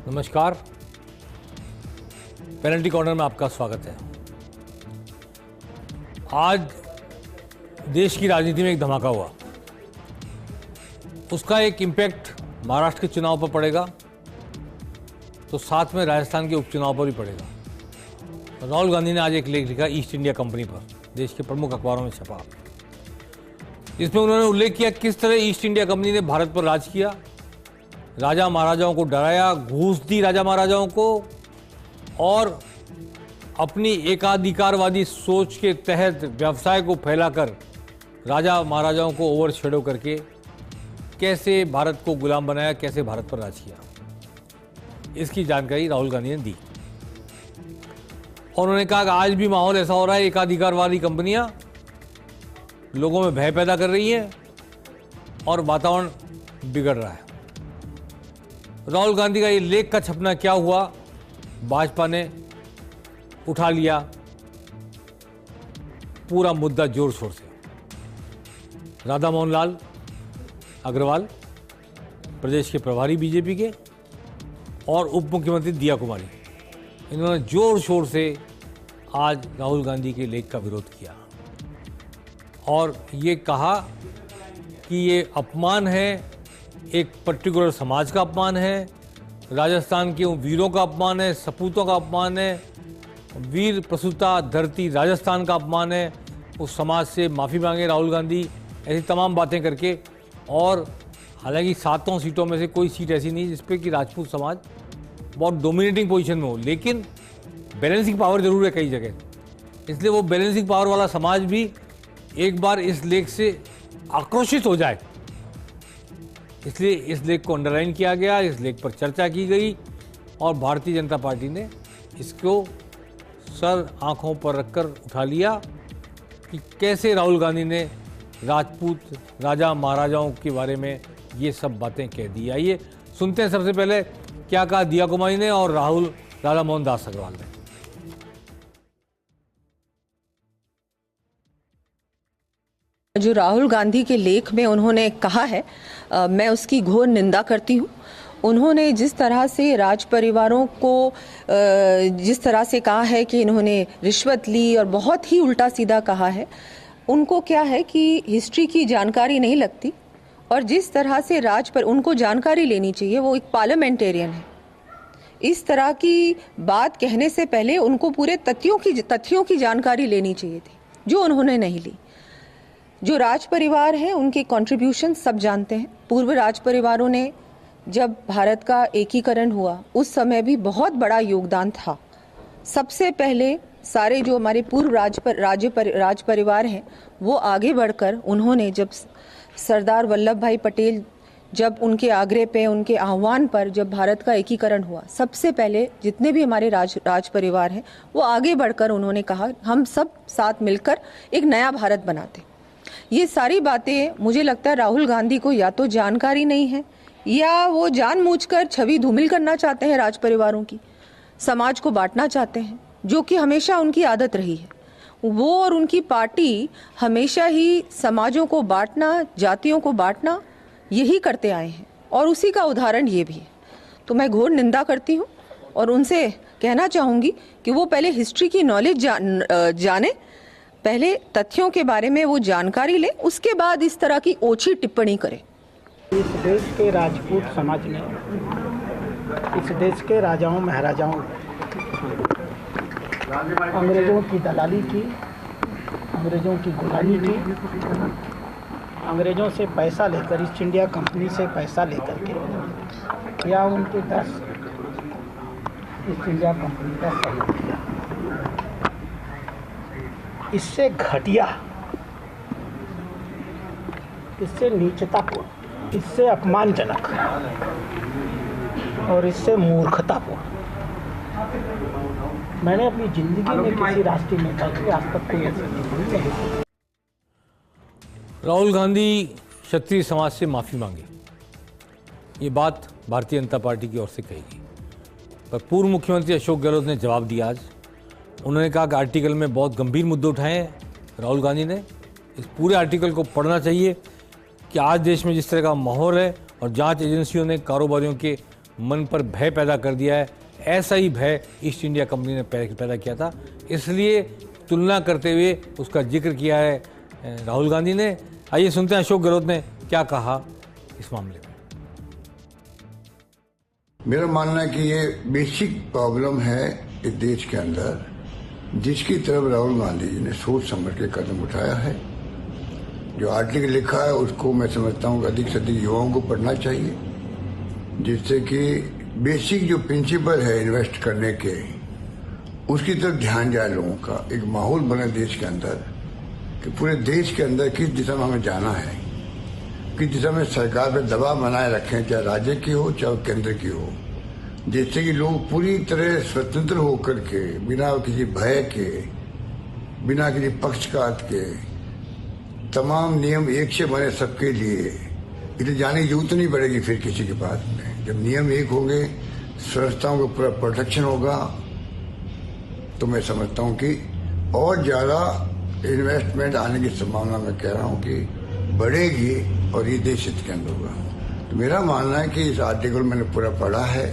नमस्कार, penalty corner में आपका स्वागत है। आज देश की राजनीति में एक धमाका हुआ। उसका एक इम्पैक्ट महाराष्ट्र के चुनाव पर पड़ेगा, तो साथ में राजस्थान के उपचुनाव पर भी पड़ेगा। राहुल गांधी ने आज एक लेख लिखा ईस्ट इंडिया कंपनी पर, देश के प्रमुख अखबारों में छपा। इसमें उन्होंने उल्लेख किया किस तरह ईस्ट इंडिया कंपनी ने भारत पर राज किया, राजा महाराजाओं को डराया, घूस दी राजा महाराजाओं को और अपनी एकाधिकारवादी सोच के तहत व्यवसाय को फैलाकर राजा महाराजाओं को ओवरशैडो करके कैसे भारत को गुलाम बनाया, कैसे भारत पर राज किया। इसकी जानकारी राहुल गांधी ने दी और उन्होंने कहा कि आज भी माहौल ऐसा हो रहा है, एकाधिकारवादी कंपनियां लोगों में भय पैदा कर रही हैं और वातावरण बिगड़ रहा है। राहुल गांधी का ये लेख का छपना क्या हुआ, भाजपा ने उठा लिया पूरा मुद्दा जोर शोर से। राधा मोहन लाल अग्रवाल प्रदेश के प्रभारी बीजेपी के और उप मुख्यमंत्री दिया कुमारी, इन्होंने जोर शोर से आज राहुल गांधी के लेख का विरोध किया और ये कहा कि ये अपमान है, एक पर्टिकुलर समाज का अपमान है, राजस्थान के वीरों का अपमान है, सपूतों का अपमान है, वीर प्रसूता धरती राजस्थान का अपमान है। उस समाज से माफ़ी मांगे राहुल गांधी, ऐसी तमाम बातें करके। और हालांकि 7 सीटों में से कोई सीट ऐसी नहीं जिस पे कि राजपूत समाज बहुत डोमिनेटिंग पोजीशन में हो, लेकिन बैलेंसिंग पावर जरूर है कई जगह। इसलिए वो बैलेंसिंग पावर वाला समाज भी एक बार इस लेख से आक्रोशित हो जाए, इसलिए इस लेख को अंडरलाइन किया गया, इस लेख पर चर्चा की गई और भारतीय जनता पार्टी ने इसको सर आंखों पर रखकर उठा लिया कि कैसे राहुल गांधी ने राजपूत राजा महाराजाओं के बारे में ये सब बातें कह दी। आइए सुनते हैं सबसे पहले क्या कहा दिया कुमारी ने और राधा मोहन दास अग्रवाल ने। जो राहुल गांधी के लेख में उन्होंने कहा है, मैं उसकी घोर निंदा करती हूँ। उन्होंने जिस तरह से राज परिवारों को जिस तरह से कहा है कि इन्होंने रिश्वत ली और बहुत ही उल्टा सीधा कहा है, उनको क्या है कि हिस्ट्री की जानकारी नहीं लगती और जिस तरह से उनको जानकारी लेनी चाहिए, वो एक पार्लियामेंटेरियन है। इस तरह की बात कहने से पहले उनको पूरे तथ्यों की जानकारी लेनी चाहिए थी, जो उन्होंने नहीं ली। जो राज परिवार है उनके कंट्रीब्यूशन सब जानते हैं। पूर्व राज परिवारों ने जब भारत का एकीकरण हुआ उस समय भी बहुत बड़ा योगदान था। सबसे पहले सारे जो हमारे पूर्व राज परिवार हैं वो आगे बढ़कर उन्होंने जब सरदार वल्लभ भाई पटेल जब उनके आग्रह पे, उनके आह्वान पर जब भारत का एकीकरण हुआ, सबसे पहले जितने भी हमारे राज परिवार हैं वो आगे बढ़कर उन्होंने कहा हम सब साथ मिलकर एक नया भारत बनाते। ये सारी बातें मुझे लगता है राहुल गांधी को या तो जानकारी नहीं है या वो जानबूझकर छवि धूमिल करना चाहते हैं, राज परिवारों की, समाज को बांटना चाहते हैं, जो कि हमेशा उनकी आदत रही है। वो और उनकी पार्टी हमेशा ही समाजों को बांटना, जातियों को बांटना यही करते आए हैं और उसी का उदाहरण ये भी है। तो मैं घोर निंदा करती हूँ और उनसे कहना चाहूँगी कि वो पहले हिस्ट्री की नॉलेज जाने, पहले तथ्यों के बारे में वो जानकारी ले, उसके बाद इस तरह की ओछी टिप्पणी करें। इस देश के राजपूत समाज ने, इस देश के राजाओं महाराजाओं अंग्रेजों की दलाली की, अंग्रेजों की गुलामी की, अंग्रेजों से पैसा लेकर, ईस्ट इंडिया कंपनी से पैसा लेकर के या उनके 10 ईस्ट इंडिया कंपनी का सहयोग किया। इससे घटिया, इससे नीचतापूर्ण, इससे अपमानजनक और इससे मूर्खतापूर्ण मैंने अपनी जिंदगी में किसी राष्ट्रीय नेता की आज तक कोई ऐसी टिप्पणी नहीं की। राहुल गांधी क्षत्रिय समाज से माफ़ी मांगे, ये बात भारतीय जनता पार्टी की ओर से कही गई, पर पूर्व मुख्यमंत्री अशोक गहलोत ने जवाब दिया। आज उन्होंने कहा कि आर्टिकल में बहुत गंभीर मुद्दे उठाए हैं राहुल गांधी ने। इस पूरे आर्टिकल को पढ़ना चाहिए कि आज देश में जिस तरह का माहौल है और जांच एजेंसियों ने कारोबारियों के मन पर भय पैदा कर दिया है। ऐसा ही भय ईस्ट इंडिया कंपनी ने पैदा किया था, इसलिए तुलना करते हुए उसका जिक्र किया है राहुल गांधी ने। आइए सुनते हैं अशोक गहलोत ने क्या कहा इस मामले में। मेरा मानना है कि ये बेसिक प्रॉब्लम है इस देश के अंदर, जिसकी तरफ राहुल गांधी जी ने सोच समझ के कदम उठाया है। जो आर्टिकल लिखा है उसको मैं समझता हूँ कि अधिक से अधिक युवाओं को पढ़ना चाहिए, जिससे कि बेसिक जो प्रिंसिपल है इन्वेस्ट करने के, उसकी तरफ ध्यान जाए लोगों का। एक माहौल बने देश के अंदर कि पूरे देश के अंदर किस दिशा में हमें जाना है, किस दिशा में सरकार पर दबाव बनाए रखें, चाहे राज्य की हो चाहे केंद्र की हो, जिससे कि लोग पूरी तरह स्वतंत्र होकर के, बिना किसी भय के, बिना किसी पक्षपात के, तमाम नियम एक से बने सबके लिए, इसलिए जाने की जरूरत नहीं पड़ेगी फिर किसी के पास में। जब नियम एक होंगे, संस्थाओं का पूरा प्रोटेक्शन होगा, तो मैं समझता हूँ कि और ज्यादा इन्वेस्टमेंट आने की संभावना मैं कह रहा हूँ कि बढ़ेगी और ये देश हित के अंदर होगा। तो मेरा मानना है कि इस आर्टिकल मैंने पूरा पढ़ा है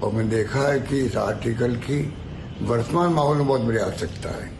और मैंने देखा है कि इस आर्टिकल की वर्तमान माहौल में बहुत बड़ी आवश्यकता है।